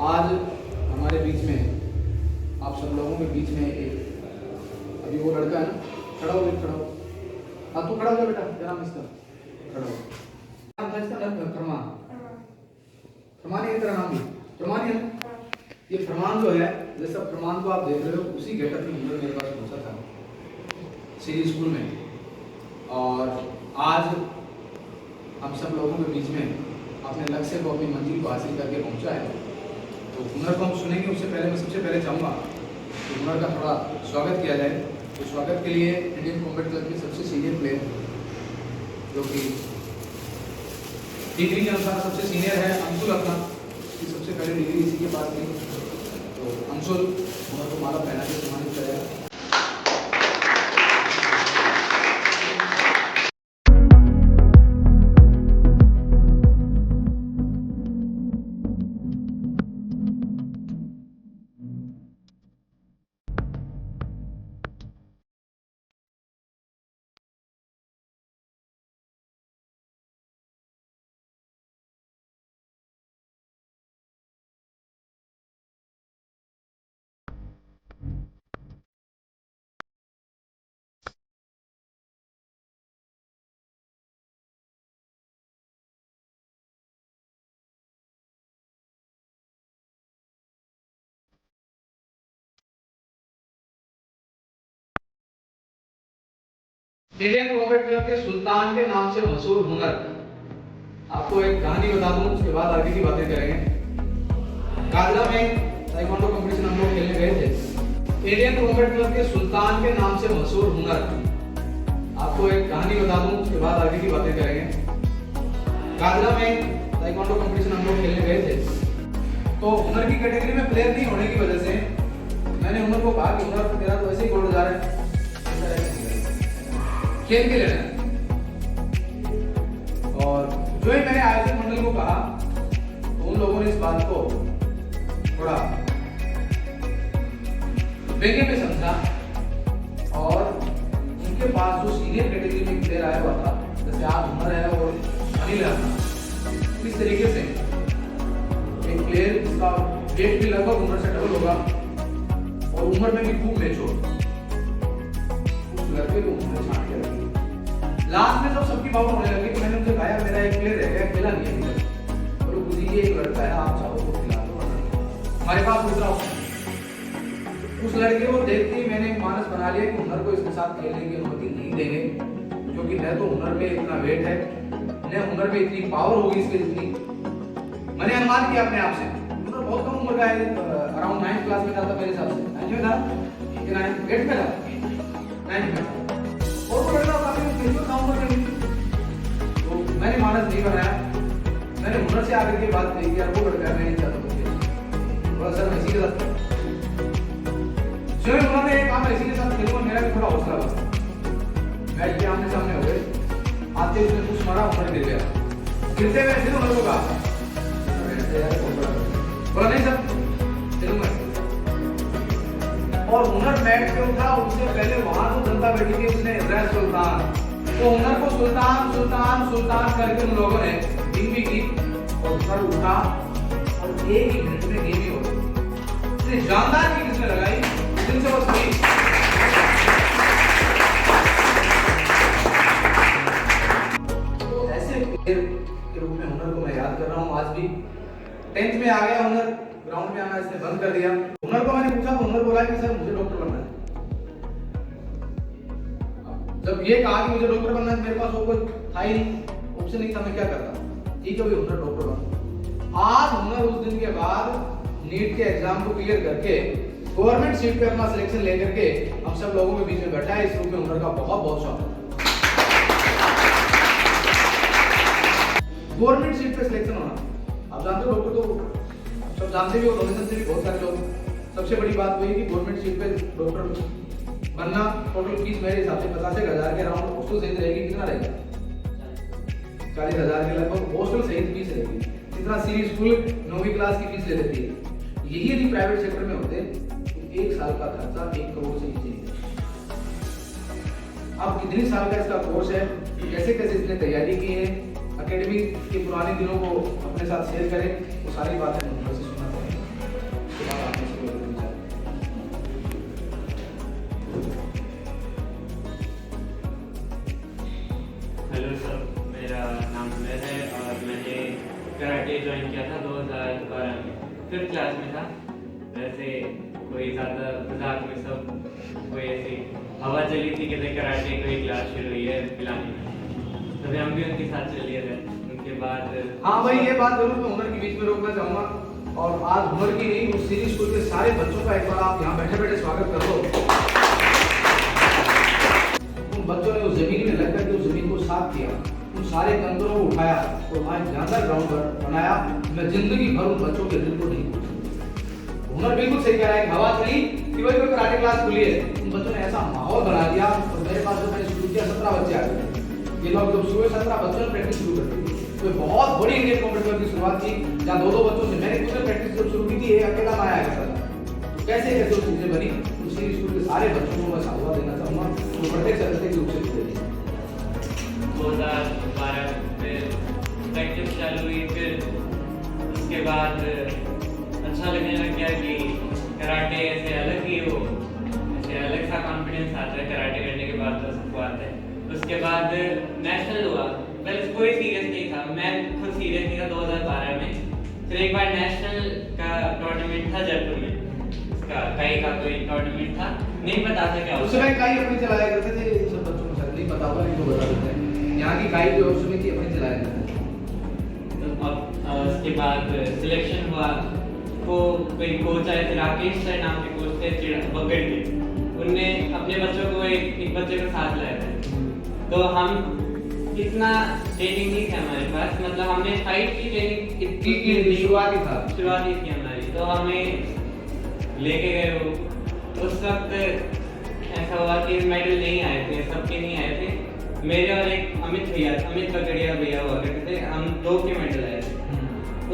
आज हमारे बीच में, आप सब लोगों के बीच में एक, अभी वो लड़का है ना, खड़ा हो खड़ा हो। हाँ तू खड़ा हो जा बेटा, क्या नाम इसका? खड़ा हो। नाम था इसका? फरमान। फरमान है तेरा नाम भी? फरमान है ना? ये फरमान जो है, जैसा फरमान को आप देख रहे हो, उसी गेटअप में मेरे पास पहुंचा था सिटी स्कूल में। और आज हम सब लोगों के बीच में अपने लक्ष्य को, अपनी मंजिल को हासिल करके पहुंचा है। तो हुनर को हम सुनेंगे, उससे पहले मैं सबसे पहले चाहूँगा कि हुनर का थोड़ा स्वागत किया जाए। तो स्वागत के लिए इंडियन कॉम्बैट क्लब के सबसे सीनियर प्लेयर, जो कि डिग्री के अनुसार सबसे सीनियर है, अंशुल अपना, इसकी सबसे पहले डिग्री इसी के पास थी। तो अंशुल हुनर को माला पहना के सम्मानित करेगा। इंडियन कॉम्बैट क्लब के सुल्तान के नाम से मशहूर हुनर, आपको एक कहानी बता दूं, उसके बाद आगे की बातें करेंगे। काजला में ताइक्वांडो कंपटीशन हम लोग खेलने गए थे। इंडियन कॉम्बैट क्लब के सुल्तान के नाम से मशहूर हुनर, आपको एक कहानी बता दूं, उसके बाद आगे की बातें करेंगे। काजला में ताइक्वांडो कंपटीशन हम लोग खेलने गए थे। तो हुनर की कैटेगरी में प्लेयर नहीं होने की वजह से मैंने हुनर को कहा कि हुनर तेरा तो ऐसे ही गोल्ड जा रहा है, खेल के लेना है। और जो ही मैंने आयोजक मंडल को कहा, तो उन लोगों ने इस बात को थोड़ा व्यंग्य में समझा और उनके पास जो सीनियर कैटेगरी में प्लेयर आया हुआ था, जैसे आज हुनर है और अनिल है, इस तरीके से एक प्लेयर जिसका वेट भी लगभग उम्र से डबल होगा और उम्र में भी खूब मैच्योर, उस लड़के को उन्होंने छांट के रखा। लास्ट में जब सबकी बात होने लगी तो मैंने उनसे कहा, मेरा एक प्लेयर रह गया, खेला नहीं है, और वो खुद ही एक लड़का है, आप चाहो तो खिला दो, हमारे पास दूसरा ऑप्शन। उस लड़के को देखते ही मैंने मानस बना लिया कि हुनर को इसके साथ खेलने की अनुमति नहीं देंगे, क्योंकि न तो हुनर में इतना वेट है, न हुनर में इतनी पावर होगी इसके जितनी। मैंने अनुमान किया अपने आप से, हुनर बहुत कम उम्र का है, अराउंड 9th क्लास में जाता मेरे हिसाब से, 9th में था कि 8th में था, 9th में था, और वो लड़का काफी बिल्कुल कम उम्र का। तो मैंने मानस नहीं बनाया, मैंने हुनर से आकर के बात कही, यार वो लड़का मैं नहीं चाहता थोड़ा सर इसी के साथ, जो उन्होंने एक काम इसी के साथ खेलूंगा, मेरा भी थोड़ा हौसला बना। मैच के आमने सामने हो गए, आते उसने कुछ मारा, हुनर गिर गया, गिरते हुए फिर हुनर को कहा, बोला नहीं सर खेलूंगा। और हुनर मैच पे उठा, उससे पहले वहां तो जनता बैठी थी, उसने रह सुल्तान, तो हुनर को सुल्तान सुल्तान सुल्तान करके उन लोगों ने गिन भी की और हुनर उठा और एक ही मिनट में गेम ही हो गई। जानदार की किसने लगाई, दिल से बस गई। तो ऐसे प्लेयर के रूप में हुनर को मैं याद कर रहा हूँ आज भी। 10th में आ गया हुनर, ग्राउंड में आना इसने बंद कर दिया। हुनर को मैंने पूछा, तो हुनर बोला कि सर मुझे डॉक्टर बनना है। जब ये कहा कि मुझे डॉक्टर बनना है, मेरे पास और कोई था ही नहीं, ऑप्शन नहीं था, मैं क्या करता, ठीक है भाई हुनर डॉक्टर बना। आज हुनर उस दिन के बाद नीट के एग्जाम को क्लियर करके गवर्नमेंट सीट पे अपना सिलेक्शन लेकर के हम सब लोगों के बीच में बैठा है। इस रूप में हुनर का बहुत बहुत स्वागत। गवर्नमेंट सीट पे सिलेक्शन होना, आप जानते हो डॉक्टर तो सब जानते भी हो, डोनेशन से भी बहुत सारे लोग। सबसे बड़ी बात वही कि गवर्नमेंट सीट पे डॉक्टर बनना, टोटल फीस मेरे हिसाब से 85,000 के राउंड, हॉस्टल सहित रहेगी, कितना रहेगा 40,000 के लगभग हॉस्टल सहित फीस रहेगी, जितना सिटी स्कूल 9वीं क्लास की फीस ले लेती है। यही यदि प्राइवेट सेक्टर में होते तो 1 साल का खर्चा 1 करोड़ से नीचे। अब कितनी साल का इसका कोर्स है, कैसे कैसे इसने तैयारी की है, एकेडमी के पुराने दिनों को अपने साथ शेयर करें, वो सारी बातें हम से सुनना पड़ेगा। 5th क्लास में था। वैसे कोई ज़्यादा मजाक में सब कोई ऐसी हवा चली थी कि कराटे कोई क्लास शुरू हुई है पिलानी में, तभी हम भी उनके साथ चल लिए थे। उनके बाद हाँ भाई, ये बात जरूर मैं हुनर के बीच में रोकना चाहूंगा। और आज हुनर की नहीं, उस सीरी स्कूल के सारे बच्चों का एक बार आप यहाँ बैठे बैठे स्वागत कर दो। उन बच्चों ने उस जमीन में लग करके उस जमीन को साफ किया, उन सारे कंकरों को उठाया और आज जानदार ग्राउंड बनाया। मैं जिंदगी भर उन बच्चों के दिल को नहीं भूल सकता। हुनर बिल्कुल सही कह रहा है, हवा चली कि भाई कोई कराटे क्लास खुली है। उन बच्चों ने ऐसा माहौल बना दिया और मेरे पास जब मैंने शुरू किया 17 बच्चे आ गए। ये लोग जब शुरू 17 बच्चों ने प्रैक्टिस शुरू कर दी। तो बहुत बड़ी इंडियन कॉम्पिटिशन की शुरुआत की, जहाँ 2-2 बच्चों से मैंने खुद प्रैक्टिस जब शुरू की थी, एक अकेला मैं आया करता था। कैसे कैसे वो चीजें बनी, उसी स्कूल के सारे बच्चों को मैं साधुवाद देना चाहूंगा। वो प्रत्येक सदस्य के रूप से दे 2012 में प्रैक्टिस चालू हुई। फिर उसके बाद अच्छा लगने लग गया कि कराटे ऐसे अलग ही हो, ऐसे अलग सा कॉन्फिडेंस आता है कराटे करने के बाद, तो सबको आता है। उसके बाद नेशनल हुआ। पहले कोई सीरियस नहीं था, मैं खुद सीरियस नहीं था 2012 में। फिर एक बार नेशनल का टूर्नामेंट था जयपुर में, इसका काई का कोई टूर्नामेंट था, नहीं पता था क्या उस समय काई अपनी चलाया करते थे। सब बच्चों को शायद नहीं पता होगा, नहीं तो बता देते हैं। यहाँ की काई जो उस समय थी अपनी चलाया करते थे। तो अब उसके बाद सिलेक्शन हुआ। वो कोई कोच आए थे, राकेश सर नाम के कोच थे, बगड़ के। उनने अपने बच्चों को एक बच्चे को साथ लाया था। तो हम इतना ट्रेनिंग नहीं थी हमारे पास, मतलब हमने फाइट की ट्रेनिंग इतनी शुरुआती थी हमारी। तो हमें लेके गए वो। उस वक्त ऐसा हुआ कि मेडल नहीं आए थे, सबके नहीं आए थे। मेरे और एक अमित ककड़िया भैया हुआ करते थे, हम 2 के मेडल आए थे।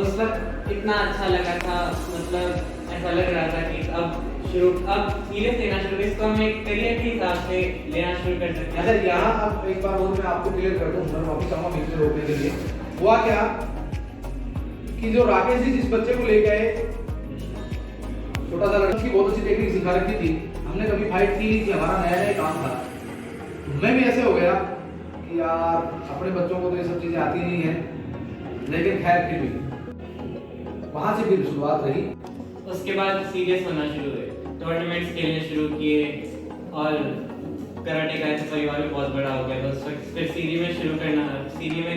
उस वक्त इतना अच्छा लगा था, मतलब ऐसा लग रहा था कि अब सीरियस लेना शुरू, इसको हम एक करियर के हिसाब से लेना शुरू कर सकते हैं। अच्छा, यहाँ अब एक बार और मैं आपको क्लियर कर दूं, मैं वापस आऊंगा बीच में रोकने के लिए। हुआ क्या कि जो राकेश जी जिस बच्चे को ले गए, छोटा सा लड़का, की बहुत अच्छी टेक्निक सिखा रखी थी, हमने कभी फाइट की नहीं थी, हमारा नया नया काम था। मैं भी ऐसे हो गया कि यार अपने बच्चों को तो ये सब चीजें आती नहीं है, लेकिन खैर फिर भी वहां से फिर शुरुआत रही। उसके बाद सीरियस होना शुरू हुए, टूर्नामेंट्स खेलने शुरू किए और कराटे का ऐसा परिवार भी बहुत बड़ा हो गया। तो उस वक्त फिर सीरी में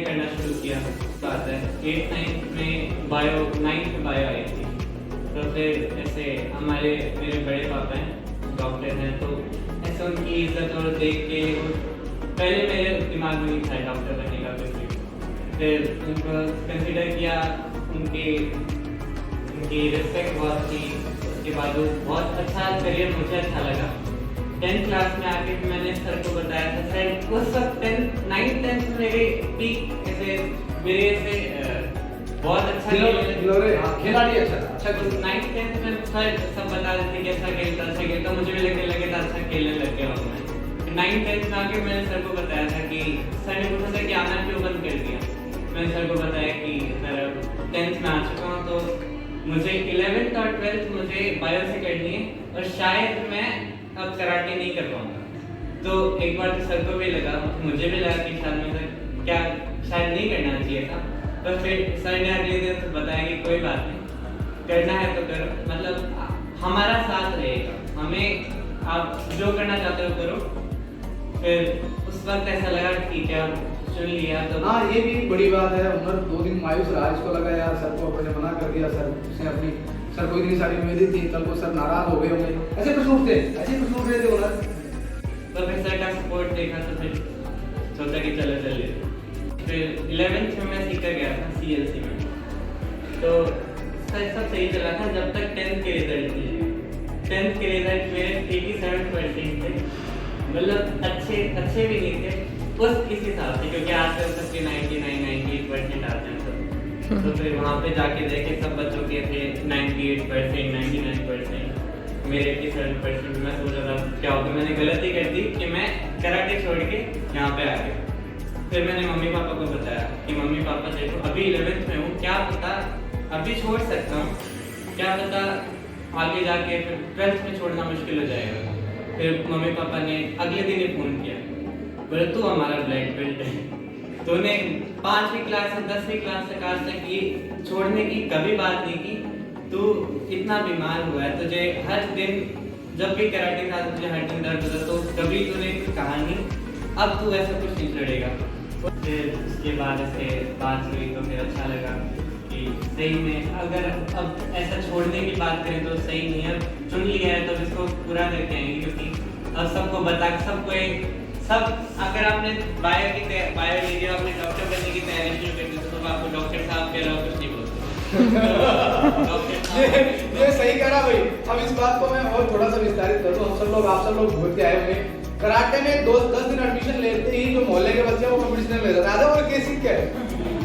करना शुरू किया। बात है 8th 9th में बायो, 9th में बायो आई थी। तो फिर ऐसे मेरे बड़े पापा हैं, डॉक्टर हैं, तो ऐसे उनकी इज्जत और देख के पहले मेरे दिमाग में नहीं था डॉक्टर बनने का कुछ भी। फिर उनको कंसिडर किया, उनकी रिस्पेक्ट बहुत थी। उसके बाद वो बहुत अच्छा करियर, मुझे अच्छा लगा। 10th क्लास में आके मैंने सर को बताया था। सर उस वक्त 9th 10th मेरे पीक ऐसे मेरे ऐसे बहुत अच्छा खिलाड़ी अच्छा 9th 10th में सर सब बता रहे थे कि अच्छा खेलता, मुझे भी लगने था अच्छा खेलने लग गया हूँ मैं। 9th 10th में आके मैंने सर को बताया था कि सर ने पूछा था कि आना क्यों बंद कर दिया। मैंने सर को बताया कि सर 10th में आ चुका हूँ, तो मुझे 11th और 12th मुझे बायो से करनी है और शायद मैं अब कराटे नहीं कर पाऊंगा। तो एक बार तो सर को भी लगा, मुझे भी लगा कि शायद नहीं करना चाहिए था। तो फिर सर ने अगले दिन बताया कि कोई बात नहीं, करना है तो करो, मतलब हमारा साथ रहेगा, हमें आप जो करना चाहते हो करो। फिर उस वक्त ऐसा लगा ठीक है चुन लिया। तो हाँ, ये भी बड़ी बात है। उमर 2 दिन मायूस रहा, इसको लगा यार सर को अपने मना कर दिया, सर को इतनी सारी उम्मीदें थी, कल को सर नाराज हो गए होंगे, ऐसे कुछ उठ रहे थे उमर। तो फिर सर का सपोर्ट देखा तो फिर सोचा कि चलो चलिए। फिर 11th में मैं सीखा गया था CLC में, तो सर सब सही चला था जब तक 10th के रिजल्ट थे। 10th के रिजल्ट मेरे 87% थे, मतलब अच्छे भी नहीं थे बस इस हिसाब से, क्योंकि आजकल सबके 99-98% आते हैं। तो फिर वहाँ पे जाके देखे सब बच्चों के थे 98%, 99%, मेरे 87%। मैं सोच रहा था क्या होगा, मैंने गलती कर दी कि मैं कराटे छोड़ के यहाँ पे आ गया। फिर मैंने मम्मी पापा को बताया कि मम्मी पापा देखो अभी 11th में हूँ, क्या पता अभी छोड़ सकता हूँ, क्या पता आगे जाके फिर 12th में छोड़ना मुश्किल हो जाएगा। फिर मम्मी पापा ने अगले दिन ही फ़ोन किया, बोले तू हमारा ब्लैक बेल्ट है, तूने 5वीं क्लास से 10वीं क्लास तक आज तक ये छोड़ने की कभी बात नहीं की, तू तू इतना बीमार हुआ है, तुझे हर दिन जब भी कराटे का तुझे हर दिन दर्द होता तो कभी तूने कुछ कहा नहीं, अब तू ऐसा कुछ नहीं लड़ेगा। फिर उसके बाद ऐसे बात हुई तो फिर अच्छा लगा कि सही में अगर अब ऐसा छोड़ने की बात करें तो सही नहीं है, चुन लिया है तो इसको पूरा करके आएंगे, क्योंकि अब सबको बता सबको सब अगर आपने बायो लीजिए आपने डॉक्टर बनने की तैयारी शुरू कर दी तो आपको डॉक्टर साहब के अलावा कुछ नहीं बोलते। ये सही करा भाई। अब इस बात को मैं और थोड़ा सा विस्तारित कर दूं। हम सब लोग आप सब लोग भूल के आए होंगे कराटे में 10 दिन एडमिशन लेते ही जो मोहल्ले के बच्चे वो कंपटीशन ले जाते हैं। वो क्या सीख के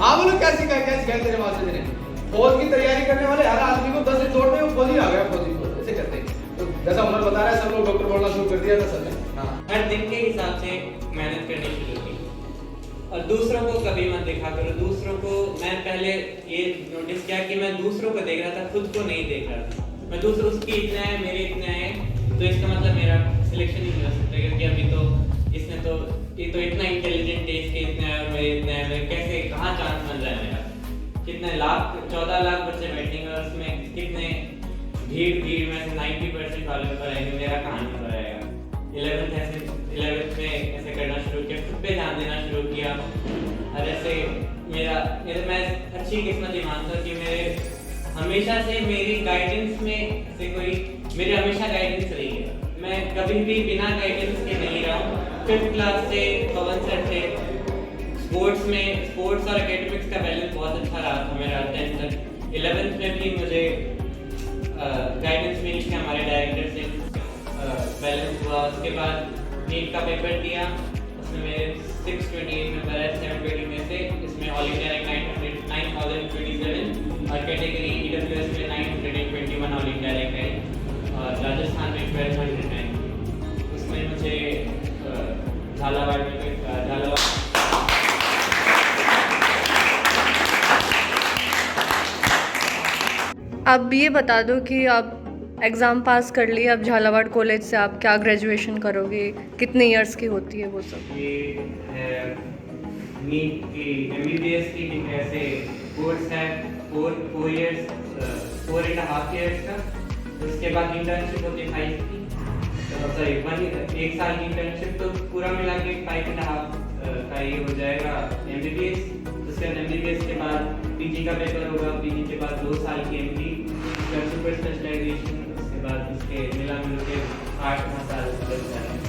हाँ बोलो क्या सीखा तेरे मास्टर जी ने? फौज की तैयारी करने वाले हर आदमी को 10 दिन छोड़ में वो फौजी आ गया, फौजी को ऐसे करते हैं। तो जैसा उन्होंने बता रहा है सब लोग डॉक्टर बोलना शुरू कर दिया था सब ने। हर दिन के हिसाब से मेहनत करनी शुरू की और दूसरों को कभी मत देखा करो। दूसरों को मैं पहले ये नोटिस किया कि मैं दूसरों को देख रहा था, खुद को नहीं देख रहा था। मैं दूसरों उसकी इतना है मेरे इतना है तो इसका मतलब मेरा सिलेक्शन ही नहीं हो सकता, क्योंकि अभी तो इसने तो ये तो इतना इंटेलिजेंट है, इसके इतना है और मेरे इतना है, मैं कैसे कहाँ चांस मिल रहा है मेरा? कितने लाख 14 लाख बच्चे बैठेंगे और उसमें कितने भीड़ में 90% वालों पर आएंगे, मेरा कहाँ नंबर आएगा? 11th में ऐसे करना शुरू किया, खुद पे ध्यान देना शुरू किया और ऐसे मेरा मैं अच्छी किस्मत ही मानता हूँ कि मेरे हमेशा से मेरी गाइडेंस में ऐसे कोई मेरी हमेशा गाइडेंस रही है। मैं कभी भी बिना गाइडेंस के नहीं रहा हूँ। 5th क्लास से पवन सर थे, स्पोर्ट्स और एकेडमिक्स का बैलेंस बहुत अच्छा रहा था मेरा 10th तक। 11th में भी मुझे गाइडेंस मिली थी हमारे डायरेक्टर से, बैलेंस हुआ। उसके बाद नीट का पेपर दिया, उसमें मेरे 628 नंबर है 720 में से। इसमें ऑल इंडिया रैंक 9027 और कैटेगरी ईडब्ल्यूएस में 921 ऑल इंडिया रैंक है और राजस्थान में 1200 रैंक। उसमें मुझे झालावाड़ में अब ये बता दो कि आप एग्ज़ाम पास कर लिए, अब झालावाड़ कॉलेज से आप क्या ग्रेजुएशन करोगे, कितने इयर्स की होती है वो सब? ये है नीट की MBBS की ऐसे कोर्स है 4 इयर्स 4.5 इयर्स का। उसके बाद इंटर्नशिप होती है 5 की, सॉरी 1 साल की इंटर्नशिप, तो पूरा मिला के 5.5 का ये हो जाएगा MBBS। उसके बाद MBBS के बाद PG का पेपर होगा, PG के बाद 2 साल की MD, सुपर स्पेशलाइजेशन, उसके बाद उसके मिला के 8 साल लग जाएंगे।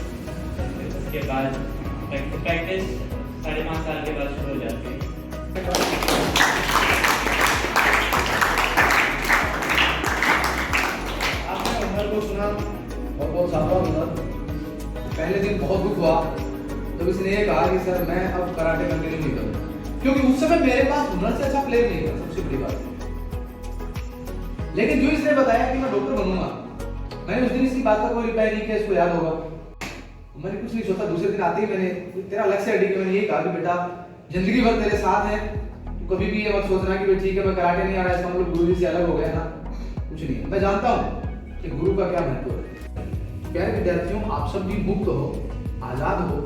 उसके बाद प्रैक्टिस 5.5 साल के बाद शुरू हो जाती है। आपने उमर को सुना और बहुत सारा उमर पहले दिन बहुत दुख हुआ तो इसने ये कहा कि सर मैं अब कराटे कंटिन्यू नहीं करूँगा, क्योंकि उस समय मेरे पास हुनर से अच्छा प्लेयर नहीं था, सबसे बड़ी बात। लेकिन जो इसने बताया कि मैं डॉक्टर बनूंगा, मैंने उस दिन इसकी बात का कोई रिप्लाई नहीं किया, इसको याद होगा। मैंने कुछ नहीं सोचा, दूसरे दिन आते ही मैंने तेरा लक्ष्य है कि मैंने ये कहा कि बेटा जिंदगी भर तेरे साथ है, तू कभी भी ये मत सोचना कि ठीक है मैं कराटे नहीं आ रहा इसका मतलब गुरु जी से अलग हो गया ना, कुछ नहीं। मैं जानता हूँ कि गुरु का क्या महत्व है। प्यारे विद्यार्थियों, आप सब भी मुक्त हो, आजाद हो,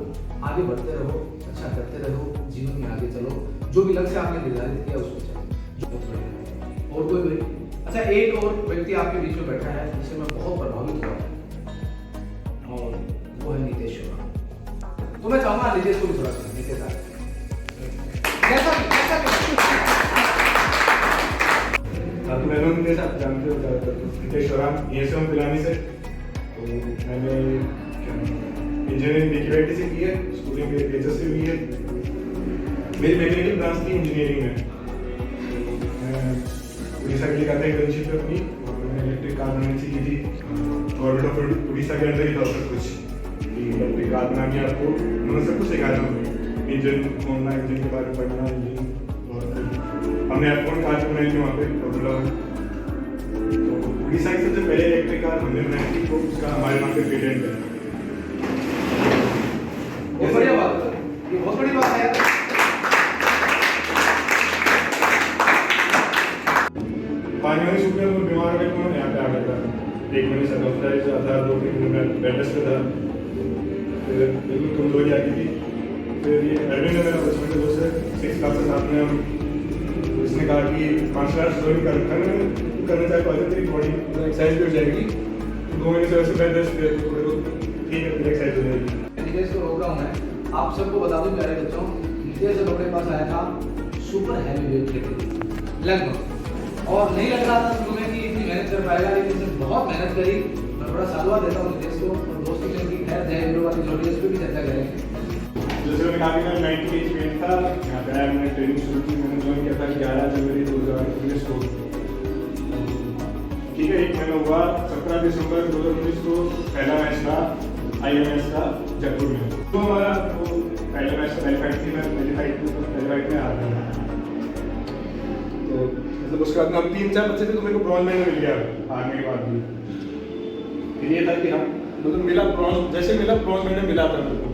आगे बढ़ते रहो, अच्छा करते रहो, जीवन में आगे चलो, जो भी लक्ष्य आपने निर्धारित किया उसको चलो। और कोई अच्छा एक और व्यक्ति आपके बीच में बैठा है जिससे मैं बहुत प्रभावित हुआ और वो है नितेश शर्मा। तो मैं चाहूंगा नितेश को भी थोड़ा सा नितेश मैं नितेश, आप जानते हो नितेश शर्मा ESM पिलानी से। तो मैंने इंजीनियरिंग BKIT से की है, स्कूलिंग मेरी BHS से हुई है। मेरी मैकेनिकल ब्रांच थी इंजीनियरिंग में। उड़ीसा के लिए करता इंटर्नशिप है अपनी, और मैंने इलेक्ट्रिक कार बनानी सीखी थी। गवर्नमेंट ऑफ उड़ीसा के अंदर ही था सब कुछ, कि इलेक्ट्रिक कार बनानी है आपको, उन्होंने सब कुछ सिखाया था हमें, इंजन खोलना, इंजन के बारे में पढ़ना, इंजन। और हमने F1 कार बनाई थी वहाँ पे फॉर्मूला 1। तो उड़ीसा की सबसे पहले इलेक्ट्रिक कार हमने बनाई थी, तो उसका हमारे वहाँ पे पेटेंट है। बहुत बढ़िया बात है, ये बहुत बड़ी बात है यार। पानी वाली सूख में बीमार हो गए तो यहाँ पे आ गया था। 1 महीने से हॉस्पिटलाइज था, 2-3 दिन में बेड रेस्ट पे था, फिर बिल्कुल कमजोरी आ गई थी। फिर ये अरविंद है मेरा बचपन के दोस्त है, 6 क्लास से साथ में हम। इसने कहा कि मार्शल आर्ट्स ज्वाइन कर रखा है मैंने, करना चाहे तो तेरी बॉडी एक्सरसाइज भी हो जाएगी, 2 महीने से वैसे बेड रेस्ट दे तो थोड़े बहुत ठीक है, फिर एक्सरसाइज हो जाएगी। नितेश को रोक रहा हूँ मैं, आप सबको बता दूं प्यारे बच्चों, नितेश जब अपने पास आया था सुपर हैवी वेट लेके लगभग, और नहीं लग रहा था शुरू में कि इतनी मेहनत कर पाएगा, लेकिन इसने बहुत मेहनत करी। मैं बड़ा साधुवाद देता हूँ नितेश को, और दोस्तों की उनकी खैर जय गुरु वाली जोड़ी, इस पर भी चर्चा करेंगे। जैसे मैंने कहा कि मैं 90 kg वेट था, यहाँ पे आया, मैंने ट्रेनिंग शुरू की, मैंने ज्वाइन किया था 11 जनवरी 2019 को। ठीक है, 1 महीना हुआ। 17 दिसंबर 2019 को पहला मैच था IMS का जयपुर में। तो हमारा वो पहला मैच पहली फाइट थी, मैं पहली फाइट में हार गया। तो मतलब उसके बाद में 3-4 बच्चे थे तो मेरे को ब्रॉन्ज मेडल मिल गया हारने के बाद भी। फिर ये था कि हम मतलब मिला ब्रॉन्ज, जैसे मिला ब्रॉन्ज मेडल मिला था मेरे को,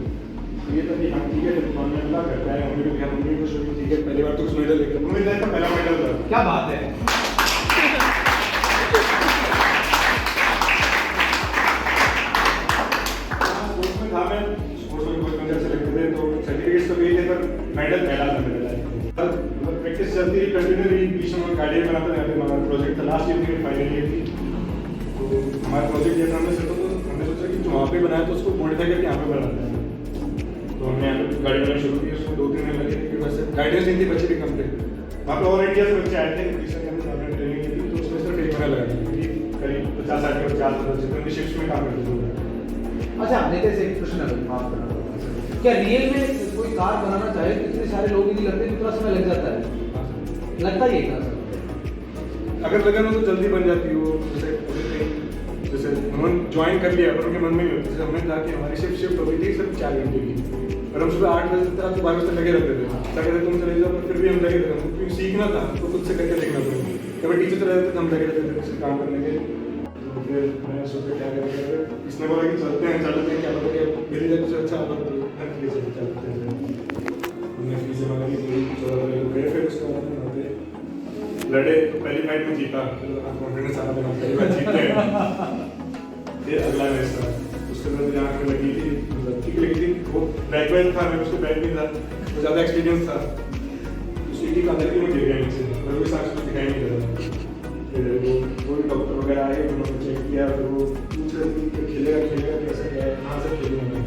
ये था कि हम ठीक है ब्रॉन्ज मेडल मिला, करता है मम्मी को, मम्मी को शुरू ठीक है पहली बार तो उस मेडल लेकर मम्मी ने था पहला मेडल था। क्या बात है। स्पोर्ट्स में था, मैं स्पोर्ट्स में बहुत अंदर से लगते थे तो सर्टिफिकेट्स तो गई थे, पर मेडल पहला था मेरे लाइफ में। मतलब प्रैक्टिस चलती रही कंटिन्यू रही, बीच में गाड़ी बनाता था, हमारा प्रोजेक्ट था लास्ट ईयर की फाइनल ईयर थी। तो हमारा प्रोजेक्ट ये था, हमने सोचा कि जो वहाँ पे बनाया तो उसको मॉडिफाई करके यहाँ पे बनाते हैं। तो हमने यहाँ पे गाड़ी बनानी शुरू की, उसमें 2-3 महीने लगे क्योंकि वैसे गाइडेंस नहीं थी, बच्चे भी कम थे। वहाँ पे और इंडिया से बच्चे आए थे, हमने ट्रेनिंग की थी, तो उसमें सिर्फ 1 महीना लगा था, करीब 50-60 के 50 बच्चे थे, उनकी शिफ्ट में काम करते थे। अच्छा नितेश, एक प्रश्न है, माफ करना, क्या रियल में कोई कार बनाना चाहे कितने सारे लोग ही नहीं लगते, कितना समय लग जाता है? लगता ही है सर, अगर लगन हो तो जल्दी बन जाती है वो। जैसे उन्होंने ज्वाइन कर लिया पर उनके मन में नहीं होता। जैसे हमने कहा कि हमारी शिफ्ट होगी थी सिर्फ 4 घंटे की, और हम सुबह 8 बजे तक 12 बजे तक लगे रहते थे। क्या कहते तुम चले जाओ, पर फिर भी हम लगे रहते थे क्योंकि सीखना था तो खुद से करके देखना था। कभी टीचर चले जाते थे, हम लगे रहते थे उससे काम करने के। तो फिर मैंने सोचा क्या करेंगे, इसने बोला कि चलते हैं क्या पता कि मेरी जगह कुछ अच्छा होगा तो चलते हैं। हमने फीस जमा करी, 14 रुपये, फिर उसके बाद लड़े, तो पहली फाइट में जीता, कॉन्फिडेंस आना था पहली बार जीते हैं। फिर अगला मैच था, उसके बाद जहाँ पे लगी थी, मतलब ठीक लगी थी, वो बैक बेल्ट था, मैं उसको बैक नहीं था, तो ज़्यादा एक्सपीरियंस था। सीटी का अंदर की वो गिर गया नीचे, और भी सांस को दिखाई नहीं दे रहा। फिर वो भी डॉक्टर वगैरह आए, उन्होंने चेक किया, फिर वो पूछ रहे थे कि खेलेगा कैसे, क्या है, कहाँ से खेलेंगे।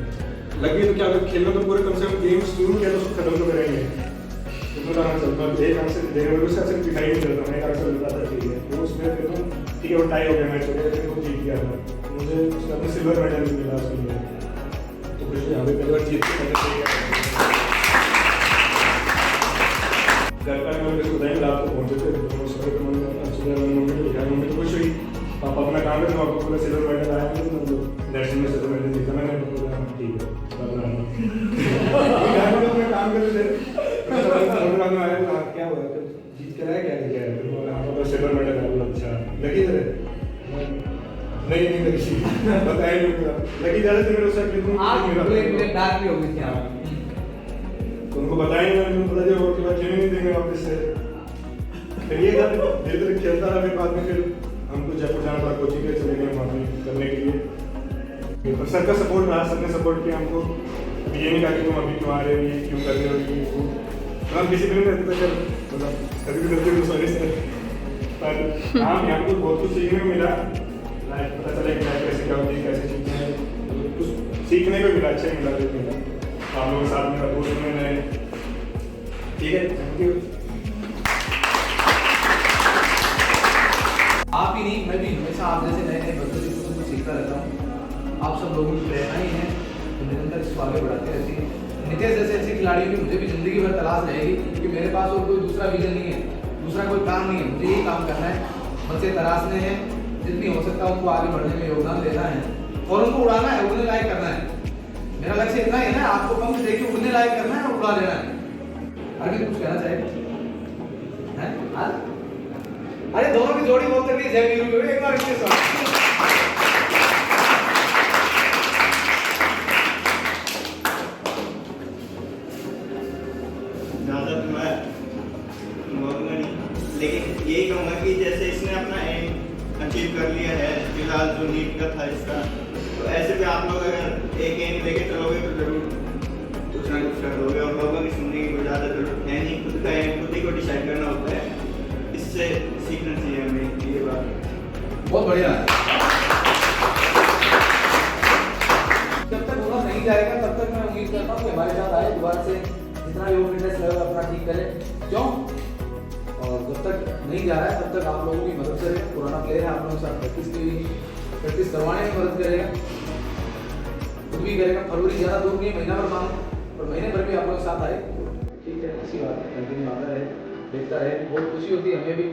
लगी तो क्या, अगर खेलना तो पूरे कम से कम गेम शुरू किया तो उसको खत्म तो करेंगे। चलता एक आंख से देखने में उसका सिर्फ दिखाई नहीं देता, मैं एक आंख से लगा था ठीक है। तो उसमें फिर तो ठीक है वो टाई हो गया मैच हो गया, फिर वो जीत गया था। मुझे उसका अपने सिल्वर मेडल मिला उसमें, तो फिर यहाँ पे पहली बार जीत के घर पर मैंने उसको बताया रात को पहुँचे थे, तो सुबह मम्मी को दिखाया, मम्मी तो खुश हुई, पापा अपना काम करते आपको पूरा सिल्वर मेडल आया, मतलब नेशनल में सिल्वर मेडल जीता। मैंने ठीक है अपना काम कर रहे थे, क्या हुआ जीत कर आया, क्या लेके आया, फिर बोला हाँ सिल्वर मेडल है। बोला अच्छा लगी थे, नहीं लगी, बताया नहीं पूरा लगी ज़्यादा से मेरे उसका क्लिप डार्क भी हो गई थी। तो उनको बताया नहीं, मैंने पता चला और के बाद खेलने नहीं देंगे वापस से। फिर ये था धीरे धीरे खेलता रहा, फिर बाद में फिर हमको जयपुर जाना पड़ा, कोचिंग के चले गए वहाँ पे करने के लिए। और सर का सपोर्ट रहा, सर ने सपोर्ट किया हमको, ये नहीं कहा कि तुम अभी क्यों आ रहे हो, ये क्यों कर रहे हो, ये वो मतलब डिसिप्लिन रहता था सर, मतलब कभी भी करते थे सॉरी सर। पर हाँ यहाँ पर बहुत कुछ सीखने को मिला, लाइफ पता चला कि लाइफ कैसे क्या होती है, कैसे चीज़ें हैं, कुछ सीखने को मिला, अच्छा मिला आप लोगों के साथ मेरा दोस्त में रहे। ठीक है, थैंक यू। आप ही नहीं, मैं भी हमेशा आप जैसे नए नए बच्चों से कुछ सीखता रहता हूँ। आप सब लोगों की प्रेरणा ही है तो निरंतर इसको आगे बढ़ाते रहती है। नितेश जैसे ऐसे खिलाड़ियों की मुझे भी जिंदगी भर तलाश रहेगी, क्योंकि मेरे पास और कोई दूसरा विजन नहीं है, दूसरा कोई काम नहीं है, मुझे यही काम करना है, बच्चे तराशने हैं, जितनी हो सकता है उनको आगे बढ़ने में योगदान देना है और उनको उड़ाना है, उड़ने लायक करना है। मेरा लक्ष्य इतना ही है ना, आपको पंख देके उड़ने लायक करना है और उड़ा देना है। अरविंद कुछ कहना चाहेगा? हैं? अरे दोनों की जोड़ी बहुत तगड़ी है, एक बार इसके साथ लेकिन यही कहूँगा कि जैसे इसने अपना एम अचीव कर लिया है फिलहाल जो नीट का था इसका, तो ऐसे भी आप लोग अगर एक एम लेके चलोगे तो जरूर कुछ ना कुछ कर दोगे। और लोगों की सुनने की कोई ज़्यादा जरूरत है नहीं, खुद का एम खुद ही को डिसाइड करना होता है। इससे सीखना चाहिए हमें ये बात। बहुत बढ़िया। जब तक हुनर नहीं जाएगा तब तक मैं उम्मीद करता हूँ कि हमारे साथ आए दोबारा से जितना भी वो फिटनेस लेवल अपना ठीक करे, क्यों? और जब तक नहीं जा रहा है तब तक आप लोगों की मदद करेगा। पुराना प्लेयर है, आप लोगों के साथ प्रैक्टिस करवाने में मदद करेगा, खुद भी करेगा। फरवरी ज़्यादा दूर नहीं है, महीना भर मांगो, और महीने भर भी आप लोग साथ आए, ठीक है? अच्छी बात है, कंटिन्यू आता रहे, देखता रहे, बहुत खुशी होती है हमें भी।